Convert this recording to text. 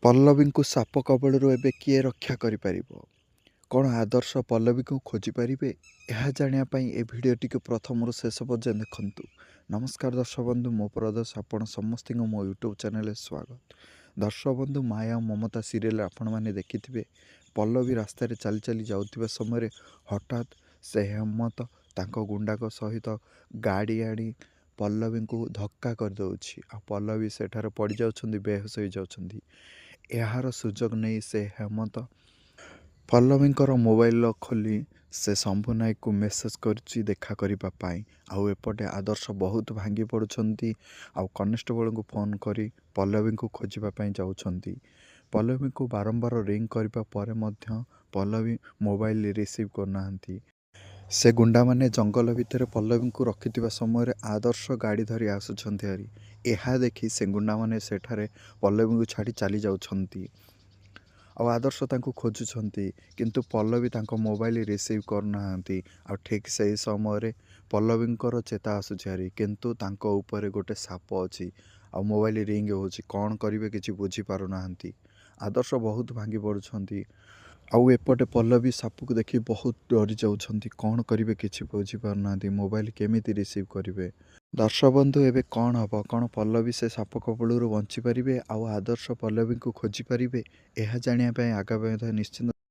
ପଲ୍ଲବୀଙ୍କୁ ସାପ କବଳରୁ ଏବେ କିଏ ରକ୍ଷା କରିପାରିବ? କ'ଣ ଆଦର୍ଶ ପଲ୍ଲବୀକୁ ଖୋଜିପାରିବେ? ଏହା ଜାଣିବା ପାଇଁ ଏ ଭିଡ଼ିଓଟିକୁ ପ୍ରଥମରୁ ଶେଷ ପର୍ଯ୍ୟନ୍ତ ଦେଖନ୍ତୁ। ନମସ୍କାର ଦର୍ଶକ ବନ୍ଧୁ, ମୋ ପ୍ରଦର୍ଶ ଆପଣ ସମସ୍ତଙ୍କୁ ମୋ ୟୁଟ୍ୟୁବ୍ ଚ୍ୟାନେଲରେ ସ୍ୱାଗତ। ଦର୍ଶକ ବନ୍ଧୁ, ମାୟା ଓ ମମତା ସିରିଏଲରେ ଆପଣମାନେ ଦେଖିଥିବେ, ପଲ୍ଲବୀ ରାସ୍ତାରେ ଚାଲି ଚାଲି ଯାଉଥିବା ସମୟରେ ହଠାତ୍ ସେ ହେମନ୍ତ ତାଙ୍କ ଗୁଣ୍ଡାଙ୍କ ସହିତ ଗାଡ଼ି ଆଣି ପଲ୍ଲବୀଙ୍କୁ ଧକ୍କା କରିଦେଉଛି। ଆଉ ପଲ୍ଲବୀ ସେଠାରେ ପଡ଼ିଯାଉଛନ୍ତି, ବେହୋସ ହୋଇଯାଉଛନ୍ତି। ଏହାର ସୁଯୋଗ ନେଇ ସେ ହେମନ୍ତ ପଲ୍ଲବୀଙ୍କର ମୋବାଇଲ ଖୋଲି ସେ ଶମ୍ଭୁ ନାୟକକୁ ମେସେଜ୍ କରୁଛି ଦେଖା କରିବା ପାଇଁ। ଆଉ ଏପଟେ ଆଦର୍ଶ ବହୁତ ଭାଙ୍ଗି ପଡ଼ୁଛନ୍ତି, ଆଉ କନେଷ୍ଟବଳଙ୍କୁ ଫୋନ୍ କରି ପଲ୍ଲବୀଙ୍କୁ ଖୋଜିବା ପାଇଁ ଯାଉଛନ୍ତି। ପଲ୍ଲବୀଙ୍କୁ ବାରମ୍ବାର ରିଙ୍ଗ କରିବା ପରେ ମଧ୍ୟ ପଲ୍ଲବୀ ମୋବାଇଲ ରିସିଭ୍ କରୁନାହାନ୍ତି। ସେ ଗୁଣ୍ଡାମାନେ ଜଙ୍ଗଲ ଭିତରେ ପଲ୍ଲବୀଙ୍କୁ ରଖିଥିବା ସମୟରେ ଆଦର୍ଶ ଗାଡ଼ି ଧରି ଆସୁଛନ୍ତି ହାରି। ଏହା ଦେଖି ସେ ଗୁଣ୍ଡାମାନେ ସେଠାରେ ପଲ୍ଲବୀଙ୍କୁ ଛାଡ଼ି ଚାଲି ଯାଉଛନ୍ତି। ଆଉ ଆଦର୍ଶ ତାଙ୍କୁ ଖୋଜୁଛନ୍ତି, କିନ୍ତୁ ପଲ୍ଲବୀ ତାଙ୍କ ମୋବାଇଲ ରିସିଭ୍ କରୁନାହାନ୍ତି। ଆଉ ଠିକ୍ ସେହି ସମୟରେ ପଲ୍ଲବୀଙ୍କର ଚେତା ଆସୁଛି ହାରି, କିନ୍ତୁ ତାଙ୍କ ଉପରେ ଗୋଟେ ସାପ ଅଛି। ଆଉ ମୋବାଇଲ ରିଙ୍ଗ ହେଉଛି, କ'ଣ କରିବେ କିଛି ବୁଝିପାରୁନାହାନ୍ତି। ଆଦର୍ଶ ବହୁତ ଭାଙ୍ଗି ପଡ଼ୁଛନ୍ତି। ଆଉ ଏପଟେ ପଲ୍ଲବୀ ସାପକୁ ଦେଖି ବହୁତ ଡରି ଯାଉଛନ୍ତି। କ'ଣ କରିବେ କିଛି ବୁଝିପାରୁନାହାନ୍ତି। ମୋବାଇଲ କେମିତି ରିସିଭ୍ କରିବେ? ଦର୍ଶକ ବନ୍ଧୁ, ଏବେ କ'ଣ ହେବ? କ'ଣ ପଲ୍ଲବୀ ସେ ସାପ କବଳରୁ ବଞ୍ଚିପାରିବେ? ଆଉ ଆଦର୍ଶ ପଲ୍ଲବୀଙ୍କୁ ଖୋଜିପାରିବେ? ଏହା ଜାଣିବା ପାଇଁ ଆଗାମୀ ନିଶ୍ଚିନ୍ତ